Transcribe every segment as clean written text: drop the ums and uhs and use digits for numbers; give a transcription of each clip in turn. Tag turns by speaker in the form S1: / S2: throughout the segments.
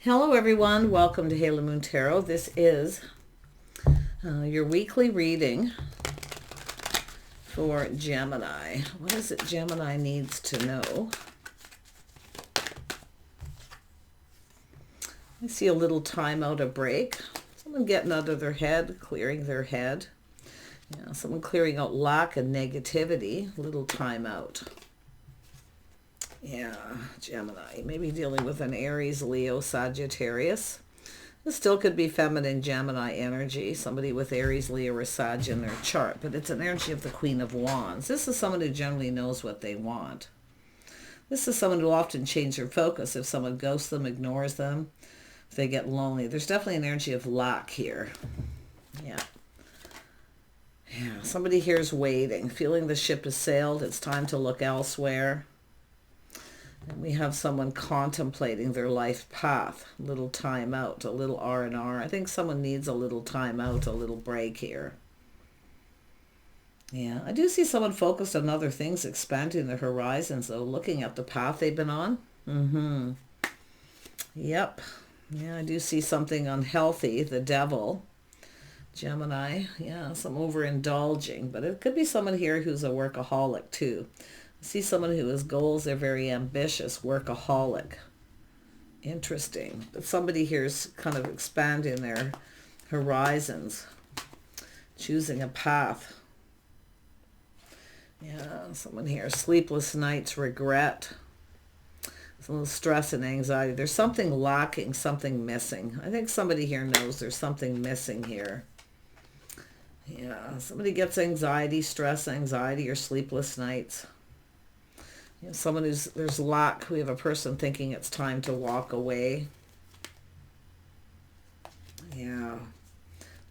S1: Hello everyone, welcome to Halo Moon Tarot. This is your weekly reading for Gemini. What is it Gemini needs to know? I see a little time out, a break. Someone getting out of their head, clearing their head. Yeah, someone clearing out lack and negativity, little time out. Yeah, Gemini. Maybe dealing with an Aries, Leo, Sagittarius. This still could be feminine Gemini energy. Somebody with Aries, Leo, or Sag in their chart. But it's an energy of the Queen of Wands. This is someone who generally knows what they want. This is someone who often change their focus if someone ghosts them, ignores them, if they get lonely. There's definitely an energy of lack here. Yeah. Yeah, somebody here is waiting, feeling the ship has sailed. It's time to look elsewhere. And we have someone contemplating their life path, a little time out, a little R&R. I think someone needs a little time out, a little break here. Yeah, I do see someone focused on other things, expanding their horizons, though, looking at the path they've been on. Yep. Yeah, I do see something unhealthy, the devil. Gemini, yeah, some overindulging. But it could be someone here who's a workaholic, too. See someone who has goals, they're very ambitious, workaholic. Interesting. But somebody here is kind of expanding their horizons, choosing a path. Yeah, someone here, sleepless nights, regret, a little stress and anxiety. There's something lacking, something missing. I think somebody here knows there's something missing here. Yeah, somebody gets anxiety, stress, anxiety, or sleepless nights. You know, someone who's, there's lack. We have a person thinking it's time to walk away. Yeah.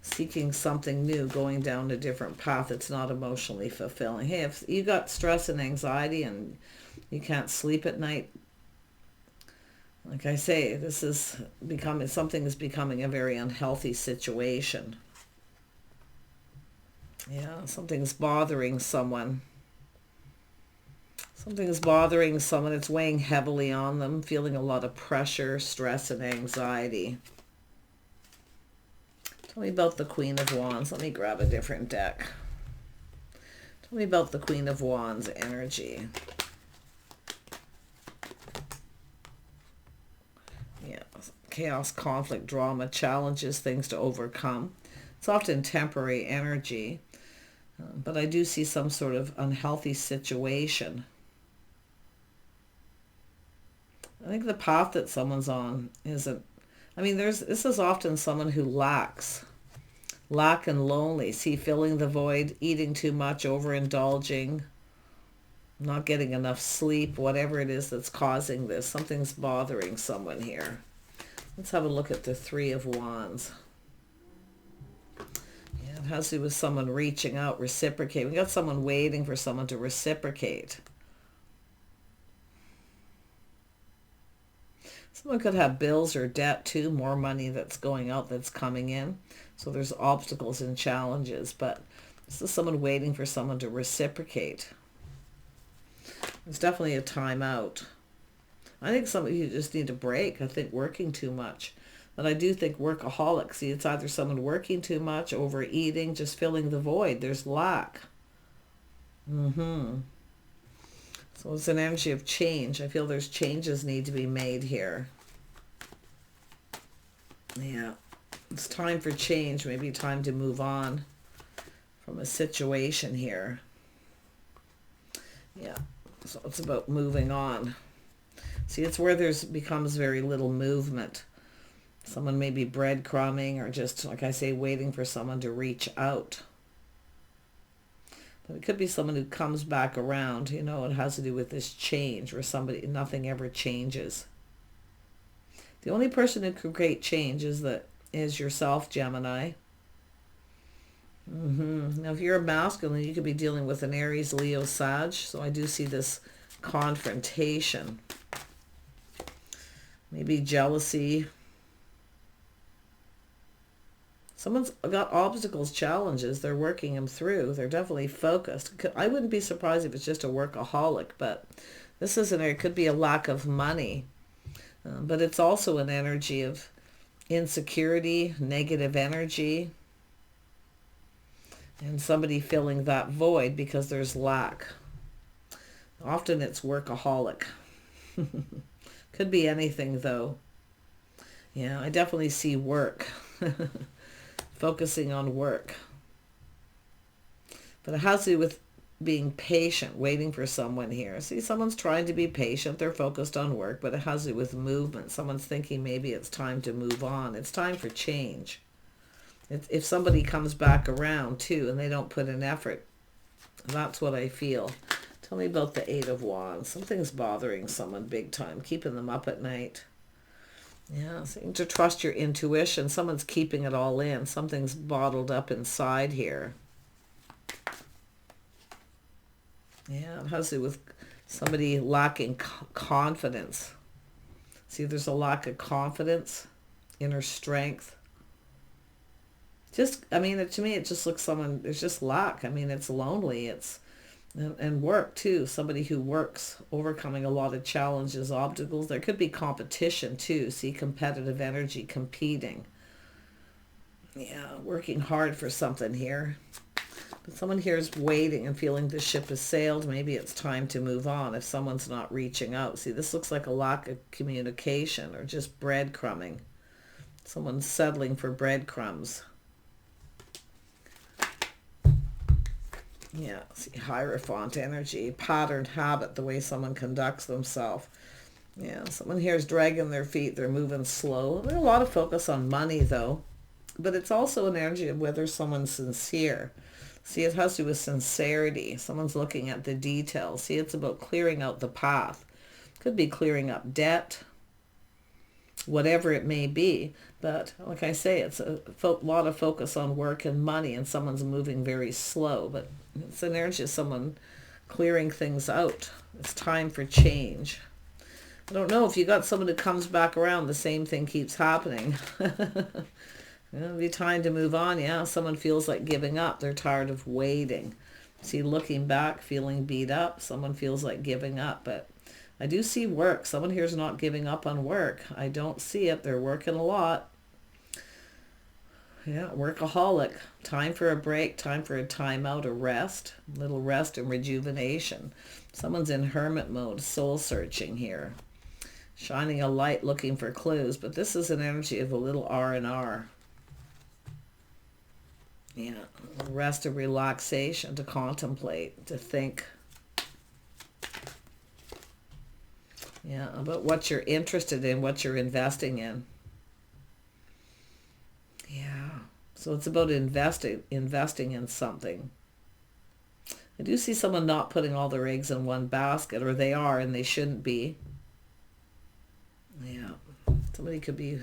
S1: Seeking something new, going down a different path. It's not emotionally fulfilling. Hey, if you got stress and anxiety and you can't sleep at night, like I say, this is becoming, something is becoming a very unhealthy situation. Yeah, something's bothering someone. Something is bothering someone. It's weighing heavily on them, feeling a lot of pressure, stress, and anxiety. Tell me about the Queen of Wands. Let me grab a different deck. Tell me about the Queen of Wands energy. Yeah, chaos, conflict, drama, challenges, things to overcome. It's often temporary energy, but I do see some sort of unhealthy situation. I think the path that someone's on isn't, I mean, this is often someone who lacks, lack and lonely. See, filling the void, eating too much, overindulging, not getting enough sleep, whatever it is that's causing this. Something's bothering someone here. Let's have a look at the Three of Wands. Yeah, it has to do with someone reaching out, reciprocating. We got someone waiting for someone to reciprocate. Someone could have bills or debt too, more money that's going out that's coming in. So there's obstacles and challenges, but this is someone waiting for someone to reciprocate. There's definitely a time out. I think some of you just need a break. I think working too much. But I do think workaholic. See, it's either someone working too much, overeating, just filling the void. There's lack. So it's an energy of change. I feel there's changes need to be made here. Yeah. It's time for change. Maybe time to move on from a situation here. Yeah. So it's about moving on. See, it's where there's becomes very little movement. Someone may be breadcrumbing or just, like I say, waiting for someone to reach out. It could be someone who comes back around. You know, it has to do with this change where somebody, nothing ever changes. The only person who can create change is yourself, Gemini. Now, if you're a masculine, you could be dealing with an Aries, Leo, Sag. So I do see this confrontation. Maybe jealousy. Someone's got obstacles, challenges. They're working them through. They're definitely focused. I wouldn't be surprised if it's just a workaholic, but this isn't, it could be a lack of money. But it's also an energy of insecurity, negative energy, and somebody filling that void because there's lack. Often it's workaholic. Could be anything though. Yeah, I definitely see work. Focusing on work. But it has to do with being patient, waiting for someone here. See, someone's trying to be patient. They're focused on work, but it has to do with movement. Someone's thinking maybe it's time to move on. It's time for change. If somebody comes back around too and they don't put in effort, that's what I feel. Tell me about the Eight of Wands. Something's bothering someone big time, keeping them up at night. Yeah, seem to trust your intuition. Someone's keeping it all in. Something's bottled up inside here. Yeah, it has to do with somebody lacking confidence. See, there's a lack of confidence, inner strength. Just, I mean, to me, it just looks someone, there's just lack. I mean, it's lonely. And work too. Somebody who works, overcoming a lot of challenges, obstacles. There could be competition too. See, competitive energy, competing. Yeah, working hard for something here. But someone here is waiting and feeling the ship has sailed. Maybe it's time to move on if someone's not reaching out. See, this looks like a lack of communication or just breadcrumbing. Someone's settling for breadcrumbs. Yeah, see, Hierophant energy, pattern, habit, the way someone conducts themselves. Yeah, someone here is dragging their feet. They're moving slow. There's a lot of focus on money, though. But it's also an energy of whether someone's sincere. See, it has to do with sincerity. Someone's looking at the details. See, it's about clearing out the path. Could be clearing up debt, whatever it may be. But like I say, it's a lot of focus on work and money, and someone's moving very slow. But it's an energy of someone clearing things out. It's time for change. I don't know if you got someone who comes back around, the same thing keeps happening. It'll be time to move on. Yeah, someone feels like giving up. They're tired of waiting. See, looking back, feeling beat up. Someone feels like giving up. But I do see work. Someone here's not giving up on work. I don't see it. They're working a lot. Yeah, workaholic. Time for a break. Time for a time out, a rest. A little rest and rejuvenation. Someone's in hermit mode, soul searching here. Shining a light, looking for clues. But this is an energy of a little R&R. Yeah, rest and relaxation, to contemplate, to think. Yeah, about what you're interested in, what you're investing in. Yeah, so it's about investing in something. I do see someone not putting all their eggs in one basket, or they are and they shouldn't be. Yeah, somebody could be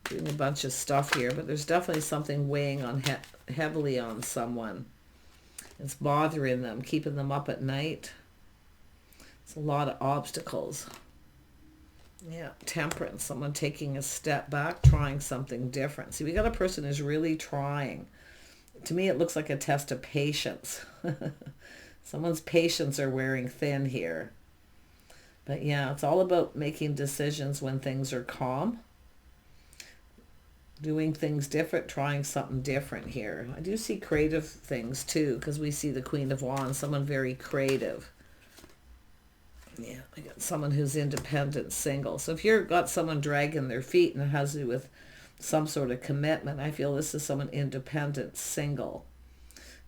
S1: doing a bunch of stuff here, but there's definitely something weighing on heavily on someone. It's bothering them, keeping them up at night. It's a lot of obstacles. Yeah, temperance, someone taking a step back, trying something different. See, we got a person who's really trying. To me, it looks like a test of patience. Someone's patience are wearing thin here. But yeah, it's all about making decisions when things are calm. Doing things different, trying something different here. I do see creative things too, because we see the Queen of Wands, someone very creative. Yeah, I got someone who's independent, single. So if you've got someone dragging their feet and it has to do with some sort of commitment, I feel this is someone independent, single.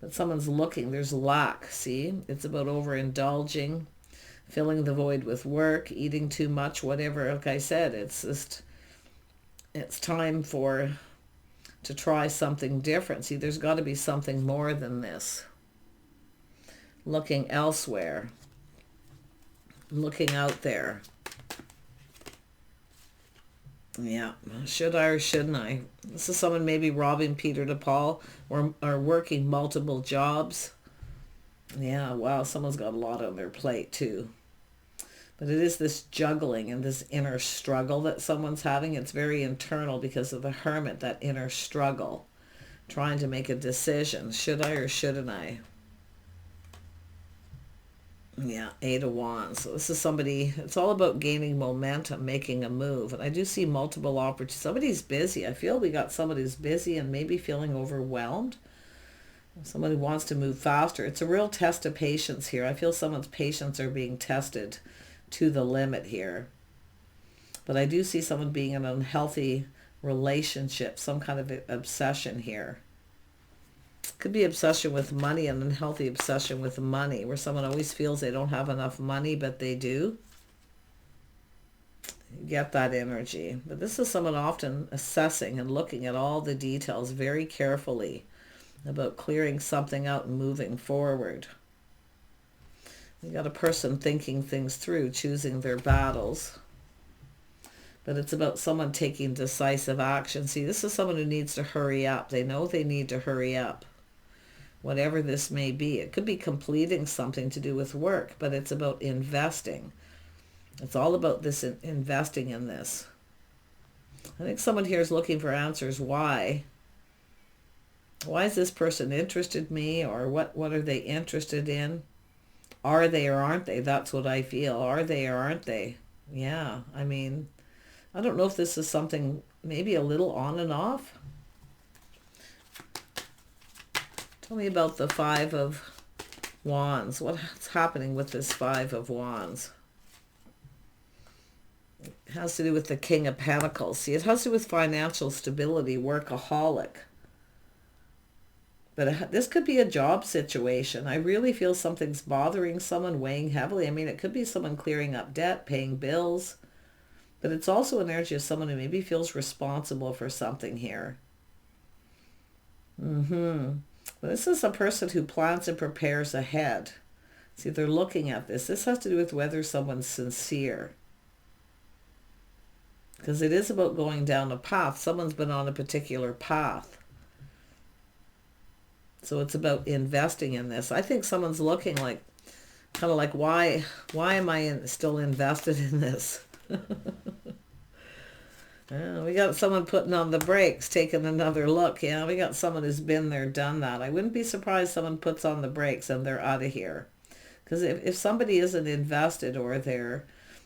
S1: But someone's looking, there's lack, see? It's about overindulging, filling the void with work, eating too much, whatever. Like I said, it's just, it's time to try something different. See, there's got to be something more than this. Looking elsewhere. Looking out there. Yeah, should I or shouldn't I? This is someone maybe robbing Peter to Paul or working multiple jobs. Yeah, wow, someone's got a lot on their plate too. But it is this juggling and this inner struggle that someone's having. It's very internal because of the Hermit, that inner struggle. Trying to make a decision. Should I or shouldn't I? Yeah, Eight of Wands. So this is somebody, it's all about gaining momentum, making a move. And I do see multiple opportunities. Somebody's busy. I feel we got somebody who's busy and maybe feeling overwhelmed. Somebody wants to move faster. It's a real test of patience here. I feel someone's patience are being tested to the limit here. But I do see someone being in an unhealthy relationship, some kind of obsession here. Could be obsession with money, an unhealthy obsession with money, where someone always feels they don't have enough money, but they do. You get that energy. But this is someone often assessing and looking at all the details very carefully about clearing something out and moving forward. You got a person thinking things through, choosing their battles. But it's about someone taking decisive action. See, this is someone who needs to hurry up. They know they need to hurry up. Whatever this may be. It could be completing something to do with work, but it's about investing. It's all about this investing in this. I think someone here is looking for answers. Why? Why is this person interested in me? Or what are they interested in? Are they or aren't they? That's what I feel. Are they or aren't they? Yeah, I mean, I don't know if this is something maybe a little on and off. Tell me about the Five of Wands. What's happening with this Five of Wands? It has to do with the King of Pentacles. See, it has to do with financial stability, workaholic. But this could be a job situation. I really feel something's bothering someone, weighing heavily. I mean, it could be someone clearing up debt, paying bills. But it's also an energy of someone who maybe feels responsible for something here. This is a person who plans and prepares ahead. See, they're looking at this. This has to do with whether someone's sincere. Because it is about going down a path. Someone's been on a particular path. So it's about investing in this. I think someone's looking like, kind of like, why am I still invested in this? We got someone putting on the brakes, taking another look. Yeah, we got someone who's been there, done that. I wouldn't be surprised someone puts on the brakes and they're out of here. Because if somebody isn't invested or they're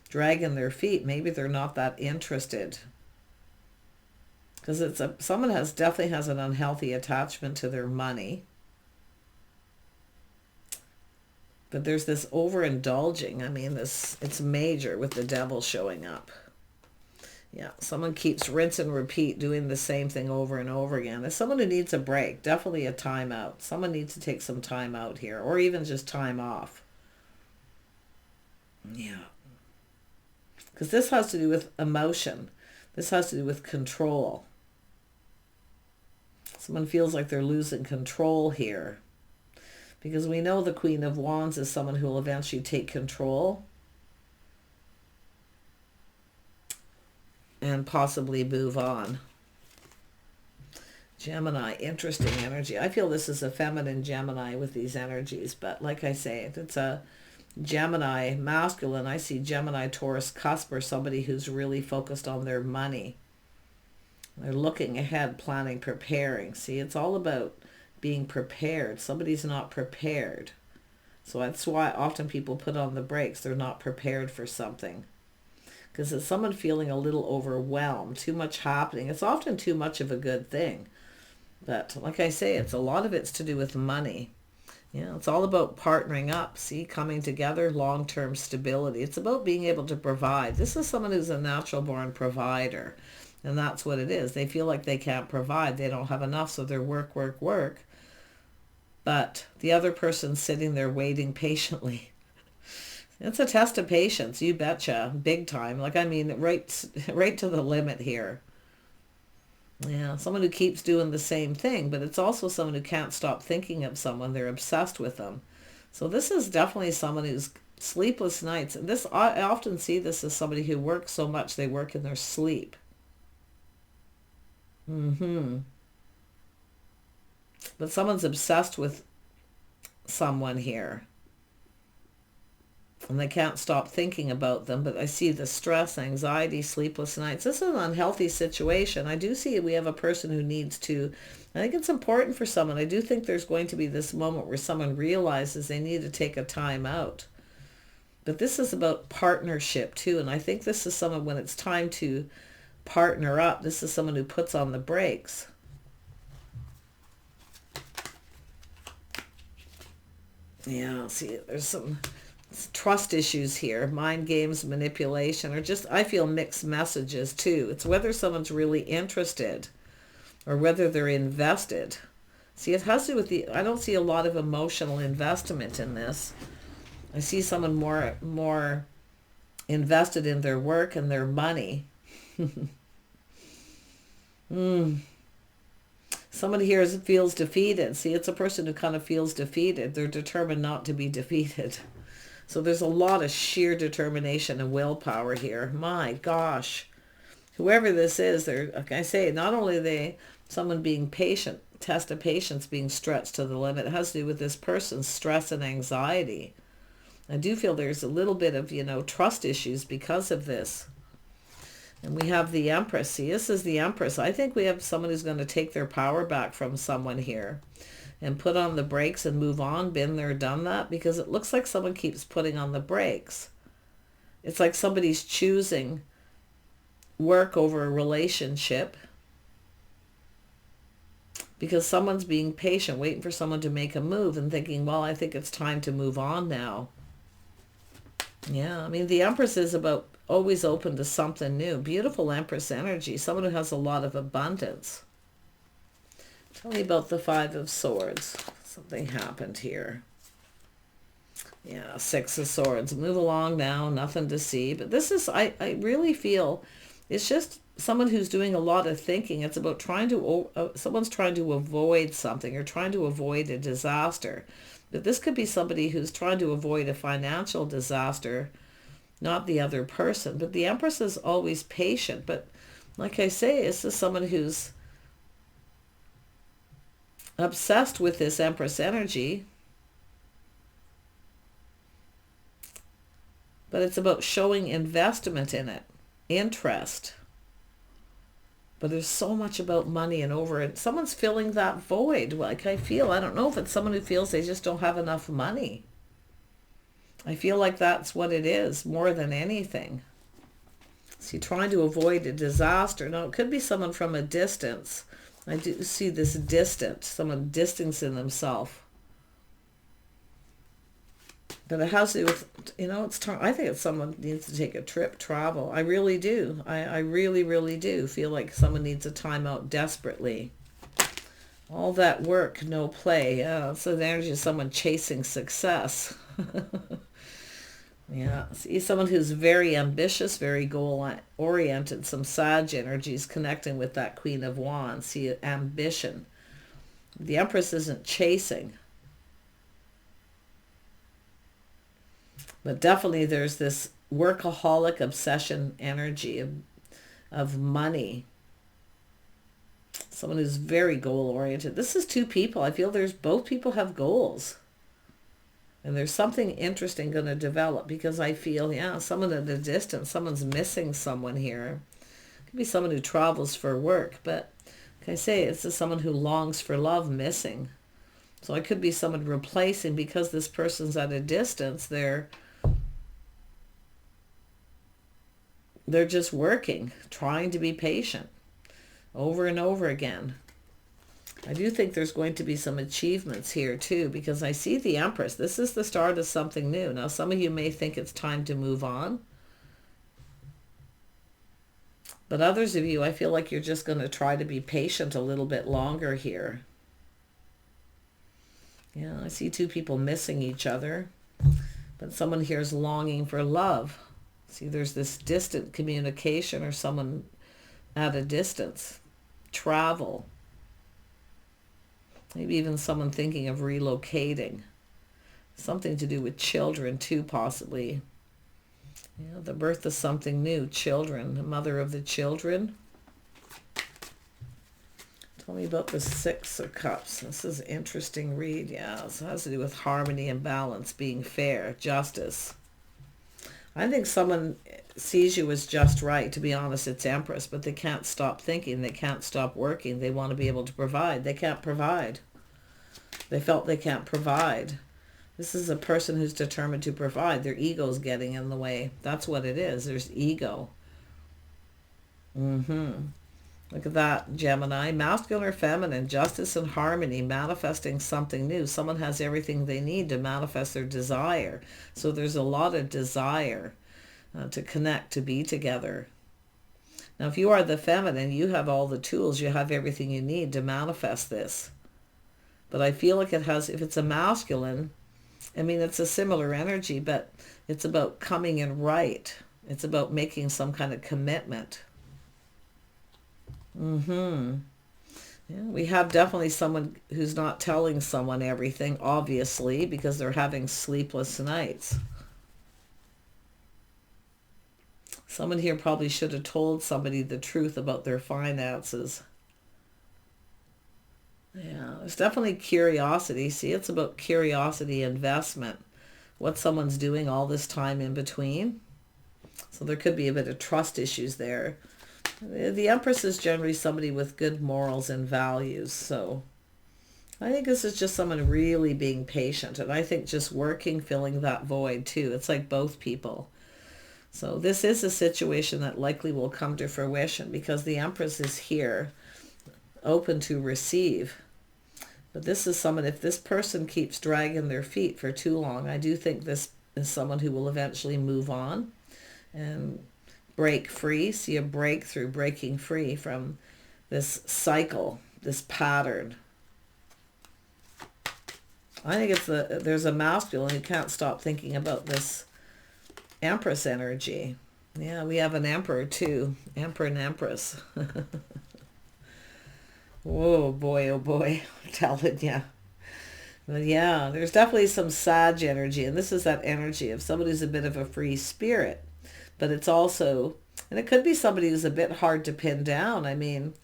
S1: dragging their feet, maybe they're not that interested. Because someone definitely has an unhealthy attachment to their money. But there's this overindulging. I mean, it's major with the devil showing up. Yeah, someone keeps rinse and repeat, doing the same thing over and over again. There's someone who needs a break, definitely a time out. Someone needs to take some time out here, or even just time off. Yeah. Because this has to do with emotion. This has to do with control. Someone feels like they're losing control here. Because we know the Queen of Wands is someone who will eventually take control and possibly move on. Gemini, interesting energy. I feel this is a feminine Gemini with these energies, but like I say, it's a Gemini masculine. I see Gemini, Taurus cusp, or somebody who's really focused on their money. They're looking ahead, planning, preparing. See, it's all about being prepared. Somebody's not prepared. So that's why often people put on the brakes. They're not prepared for something. Because it's someone feeling a little overwhelmed, too much happening. It's often too much of a good thing. But like I say, a lot of it's to do with money. It's all about partnering up, see, coming together, long-term stability. It's about being able to provide. This is someone who's a natural-born provider. And that's what it is. They feel like they can't provide. They don't have enough, so they're work, work, work. But the other person's sitting there waiting patiently. It's a test of patience, you betcha, big time. Like, I mean, right to the limit here. Yeah, someone who keeps doing the same thing, but it's also someone who can't stop thinking of someone. They're obsessed with them. So this is definitely someone who's sleepless nights. And this, I often see this as somebody who works so much they work in their sleep. But someone's obsessed with someone here. And they can't stop thinking about them. But I see the stress, anxiety, sleepless nights. This is an unhealthy situation. I do see we have a person who needs to, I think it's important for someone. I do think there's going to be this moment where someone realizes they need to take a time out. But this is about partnership too. And I think this is someone, when it's time to partner up, this is someone who puts on the brakes. Yeah, see, there's some trust issues here, mind games, manipulation, or just, I feel, mixed messages too. It's whether someone's really interested or whether they're invested. See, it has to do with I don't see a lot of emotional investment in this. I see someone more invested in their work and their money. Somebody here feels defeated. See, it's a person who kind of feels defeated. They're determined not to be defeated. So there's a lot of sheer determination and willpower here. My gosh. Whoever this is, they're, like I say, not only someone being patient, test of patience being stretched to the limit, it has to do with this person's stress and anxiety. I do feel there's a little bit of, trust issues because of this. And we have the Empress. See, this is the Empress. I think we have someone who's going to take their power back from someone here and put on the brakes and move on. Been there, done that, because it looks like someone keeps putting on the brakes. It's like somebody's choosing work over a relationship because someone's being patient, waiting for someone to make a move and thinking, well, I think it's time to move on now. Yeah, I mean, the Empress is about always open to something new. Beautiful Empress energy. Someone who has a lot of abundance. Tell me about the Five of Swords. Something happened here. Yeah, Six of Swords. Move along now. Nothing to see. But this is, I really feel, it's just someone who's doing a lot of thinking. It's about someone's trying to avoid something or trying to avoid a disaster. But this could be somebody who's trying to avoid a financial disaster, not the other person. But the Empress is always patient. But like I say, this is someone who's obsessed with this Empress energy. But it's about showing investment in it, interest. But there's so much about money and over it. Someone's filling that void. Like I don't know if it's someone who feels they just don't have enough money. I feel like that's what it is more than anything. See, trying to avoid a disaster. Now, it could be someone from a distance. I do see this distance, someone distancing themselves. But it has to do with, I think it's someone needs to take a trip, travel. I really do. I really, really do feel like someone needs a time out desperately. All that work, no play. Yeah, so the energy of someone chasing success. Yeah, see, someone who's very ambitious, very goal-oriented. Some Sag energies connecting with that Queen of Wands. See, ambition. The Empress isn't chasing. But definitely there's this workaholic obsession energy of money. Someone who's very goal-oriented. This is two people. I feel both people have goals. And there's something interesting going to develop because I feel, someone at a distance, someone's missing someone here. It could be someone who travels for work, but like I say, it's just someone who longs for love missing. So it could be someone replacing because this person's at a distance. They're just working, trying to be patient over and over again. I do think there's going to be some achievements here too, because I see the Empress. This is the start of something new. Now, some of you may think it's time to move on. But others of you, I feel like you're just going to try to be patient a little bit longer here. Yeah, I see two people missing each other. But someone here is longing for love. See, there's this distant communication or someone at a distance. Travel. Maybe even someone thinking of relocating. Something to do with children too, possibly. The birth of something new. Children. The mother of the children. Tell me about the Six of Cups. This is an interesting read. Yeah, this has to do with harmony and balance, being fair, justice. I think someone sees you as just right. To be honest, it's Empress, but they can't stop thinking. They can't stop working. They want to be able to provide. They can't provide. They felt they can't provide. This is a person who's determined to provide. Their ego's getting in the way. That's what it is. There's ego. Look at that, Gemini. Masculine or feminine, justice and harmony, manifesting something new. Someone has everything they need to manifest their desire. So there's a lot of desire to connect, to be together. Now, if you are the feminine, you have all the tools. You have everything you need to manifest this. But I feel like it has, if it's a masculine, I mean, it's a similar energy, but it's about coming in right. It's about making some kind of commitment. Yeah, we have definitely someone who's not telling someone everything, obviously, because they're having sleepless nights. Someone here probably should have told somebody the truth about their finances. Yeah, there's definitely curiosity. See, it's about curiosity, investment. What someone's doing all this time in between. So there could be a bit of trust issues there. The Empress is generally somebody with good morals and values. So I think this is just someone really being patient. And I think just working, filling that void too. It's like both people. So this is a situation that likely will come to fruition because the Empress is here, open to receive. But this is someone, if this person keeps dragging their feet for too long, I do think this is someone who will eventually move on and break free, see a breakthrough, breaking free from this cycle, this pattern. I think it's there's a masculine who can't stop thinking about this Empress energy. Yeah, we have an Emperor too. Emperor and Empress. Whoa, boy, oh boy, I'm telling you. But yeah, there's definitely some Sag energy, and this is that energy of somebody who's a bit of a free spirit. But it's also, and it could be somebody who's a bit hard to pin down. I mean,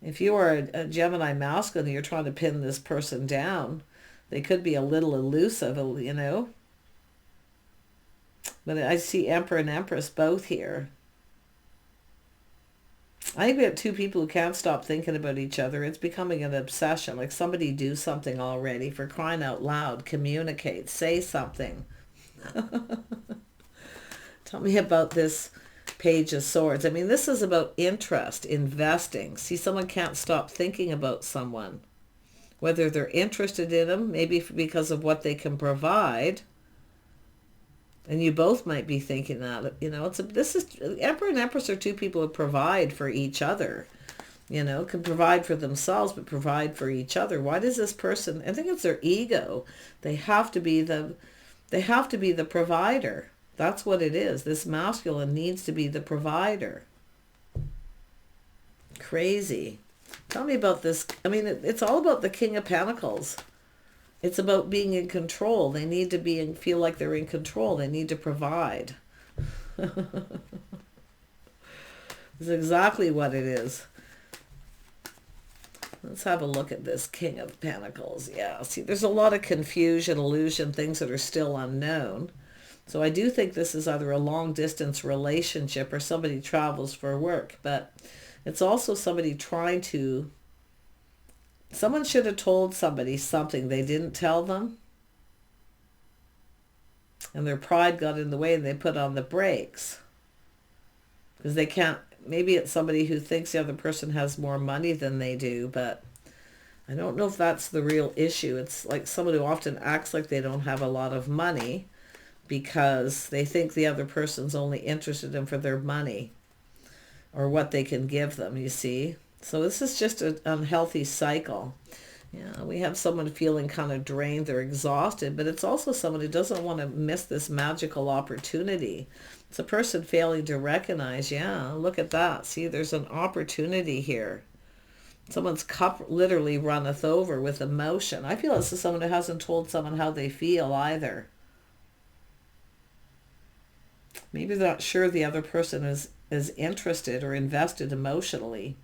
S1: if you are a Gemini masculine and you're trying to pin this person down, they could be a little elusive, you know. But I see Emperor and Empress both here. I think we have two people who can't stop thinking about each other. It's becoming an obsession. Like somebody do something already, for crying out loud. Communicate. Say something. Tell me about this Page of Swords. I mean, this is about interest, investing. See, someone can't stop thinking about someone. Whether they're interested in them, maybe because of what they can provide. And you both might be thinking that, you know, Emperor and Empress are two people who provide for each other, you know, can provide for themselves, but provide for each other. Why does this person, I think it's their ego. They have to be the provider. That's what it is. This masculine needs to be the provider. Crazy. Tell me about this. I mean, it's all about the King of Pentacles. It's about being in control. They need to feel like they're in control. They need to provide. It's exactly what it is. Let's have a look at this King of Pentacles. Yeah, see, there's a lot of confusion, illusion, things that are still unknown. So I do think this is either a long-distance relationship or somebody travels for work. But it's also somebody trying to... Someone should have told somebody something they didn't tell them. And their pride got in the way and they put on the brakes. Because they can't... Maybe it's somebody who thinks the other person has more money than they do, but I don't know if that's the real issue. It's like someone who often acts like they don't have a lot of money because they think the other person's only interested in for their money or what they can give them, you see. So this is just an unhealthy cycle. Yeah, we have someone feeling kind of drained, they're exhausted, but it's also someone who doesn't want to miss this magical opportunity. It's a person failing to recognize, yeah, look at that. See, there's an opportunity here. Someone's cup literally runneth over with emotion. I feel this is someone who hasn't told someone how they feel either. Maybe they're not sure the other person is interested or invested emotionally.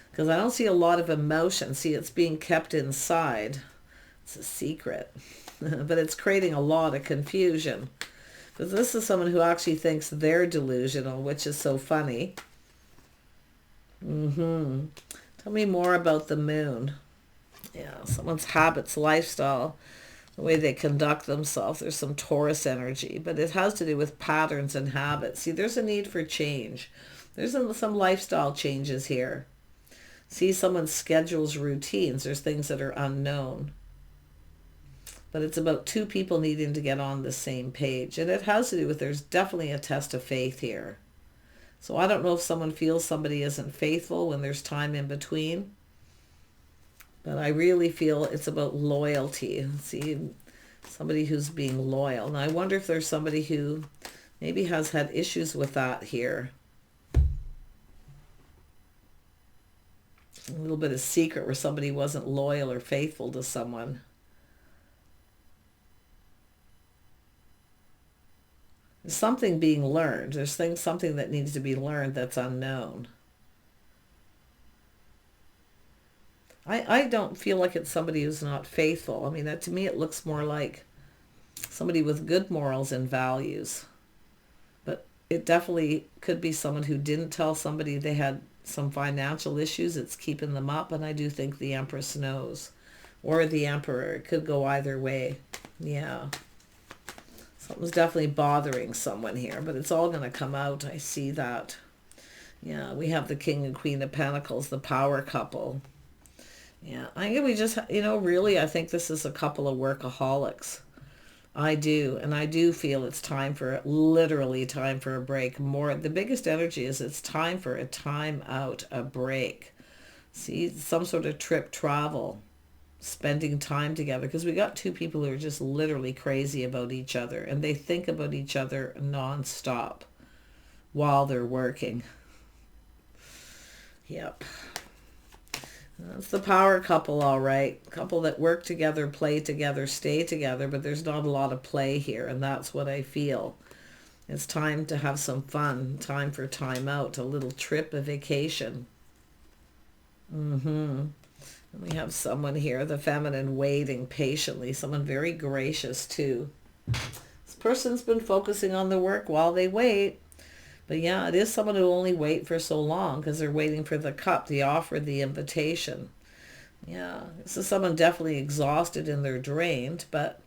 S1: Because I don't see a lot of emotion. See, it's being kept inside. It's a secret. But it's creating a lot of confusion. Because this is someone who actually thinks they're delusional, which is so funny. Tell me more about the moon. Yeah, someone's habits, lifestyle. the way they conduct themselves. There's some Taurus energy, but it has to do with patterns and habits. See, there's a need for change. There's some lifestyle changes here. See, someone's schedules, routines. There's things that are unknown. But it's about two people needing to get on the same page. And it has to do with, there's definitely a test of faith here. So I don't know if someone feels somebody isn't faithful when there's time in between. But I really feel it's about loyalty. See, somebody who's being loyal. And I wonder if there's somebody who maybe has had issues with that here. A little bit of secret where somebody wasn't loyal or faithful to someone. There's something being learned. There's something that needs to be learned that's unknown. I don't feel like it's somebody who's not faithful. I mean, to me, it looks more like somebody with good morals and values. But it definitely could be someone who didn't tell somebody they had some financial issues. It's keeping them up. And I do think the Empress knows. Or the Emperor. It could go either way. Yeah. Something's definitely bothering someone here. But it's all going to come out. I see that. Yeah, we have the King and Queen of Pentacles, the power couple. Yeah, I think we just, really, I think this is a couple of workaholics. I do. And I do feel it's literally time for a break. The biggest energy is it's time for a time out, a break. See, some sort of trip, travel, spending time together. Because we got two people who are just literally crazy about each other. And they think about each other nonstop while they're working. Yep. That's the power couple, all right. Couple that work together, play together, stay together, but there's not a lot of play here, and that's what I feel. It's time to have some fun, time for time out, a little trip, a vacation. And we have someone here, the feminine, waiting patiently, someone very gracious too. This person's been focusing on the work while they wait. But yeah, it is someone who only wait for so long because they're waiting for the cup, the offer, the invitation. Yeah, this is someone definitely exhausted and they're drained, but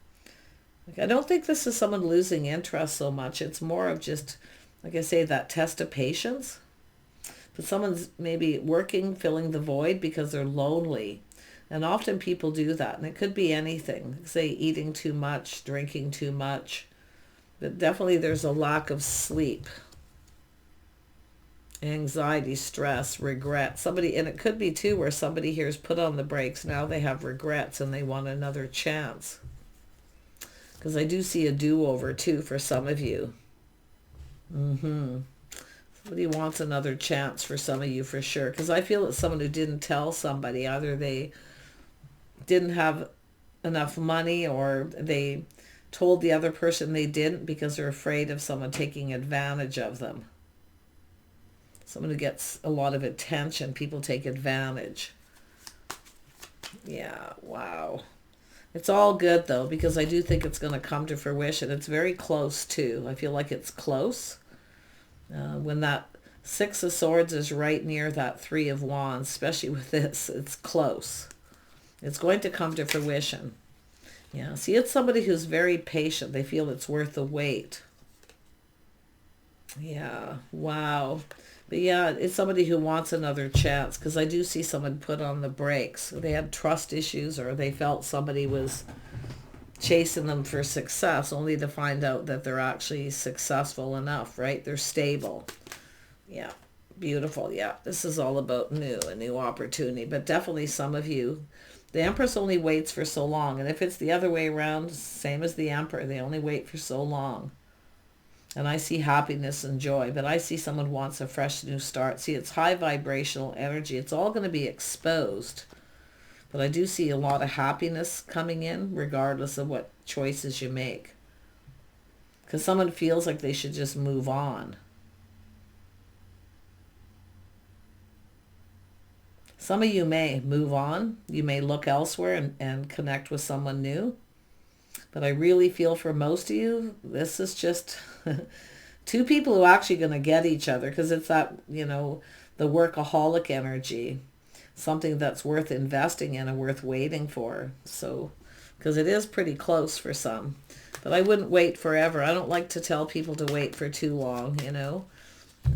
S1: I don't think this is someone losing interest so much. It's more of just, like I say, that test of patience. But someone's maybe working, filling the void because they're lonely. And often people do that, and it could be anything. Say eating too much, drinking too much. But definitely there's a lack of sleep. Anxiety, stress, regret. And it could be too where somebody here has put on the brakes. Now they have regrets and they want another chance. Because I do see a do-over too for some of you. Somebody wants another chance for some of you for sure. Because I feel it's someone who didn't tell somebody. Either they didn't have enough money or they told the other person they didn't because they're afraid of someone taking advantage of them. Someone who gets a lot of attention. People take advantage. Yeah, wow. It's all good, though, because I do think it's going to come to fruition. It's very close, too. I feel like it's close. When that Six of Swords is right near that Three of Wands, especially with this, it's close. It's going to come to fruition. Yeah, see, it's somebody who's very patient. They feel it's worth the wait. Yeah, wow. But yeah, it's somebody who wants another chance because I do see someone put on the brakes. They had trust issues or they felt somebody was chasing them for success only to find out that they're actually successful enough, right? They're stable. Yeah, beautiful. Yeah, this is all about a new opportunity. But definitely some of you, the Empress only waits for so long. And if it's the other way around, same as the Emperor, they only wait for so long. And I see happiness and joy, but I see someone wants a fresh new start. See, it's high vibrational energy. It's all going to be exposed. But I do see a lot of happiness coming in, regardless of what choices you make. Because someone feels like they should just move on. Some of you may move on. You may look elsewhere and connect with someone new. But I really feel for most of you, this is just two people who are actually going to get each other because it's that, the workaholic energy, something that's worth investing in and worth waiting for. So because it is pretty close for some. But I wouldn't wait forever. I don't like to tell people to wait for too long, you know.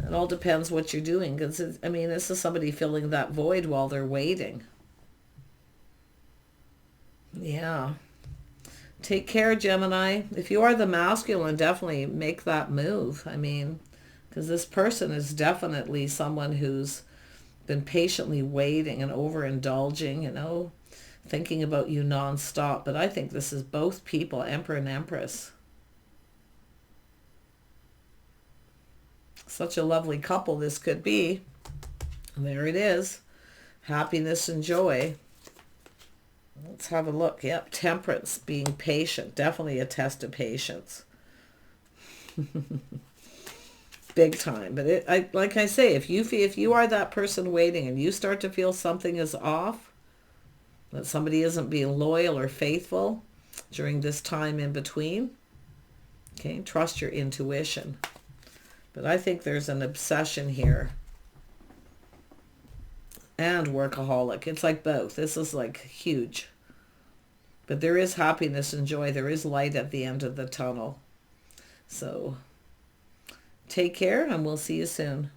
S1: It all depends what you're doing, because, I mean, this is somebody filling that void while they're waiting. Yeah. Take care, Gemini. If you are the masculine, definitely make that move. I mean, because this person is definitely someone who's been patiently waiting and overindulging, you know, thinking about you nonstop. But I think this is both people, Emperor and Empress. Such a lovely couple this could be. And there it is. Happiness and joy. Let's have a look. Yep, temperance, being patient. Definitely a test of patience. Big time. But like I say, if you are that person waiting and you start to feel something is off, that somebody isn't being loyal or faithful during this time in between, okay, trust your intuition. But I think there's an obsession here. And workaholic. It's like both. This is like huge. But there is happiness and joy. There is light at the end of the tunnel. So take care, and we'll see you soon.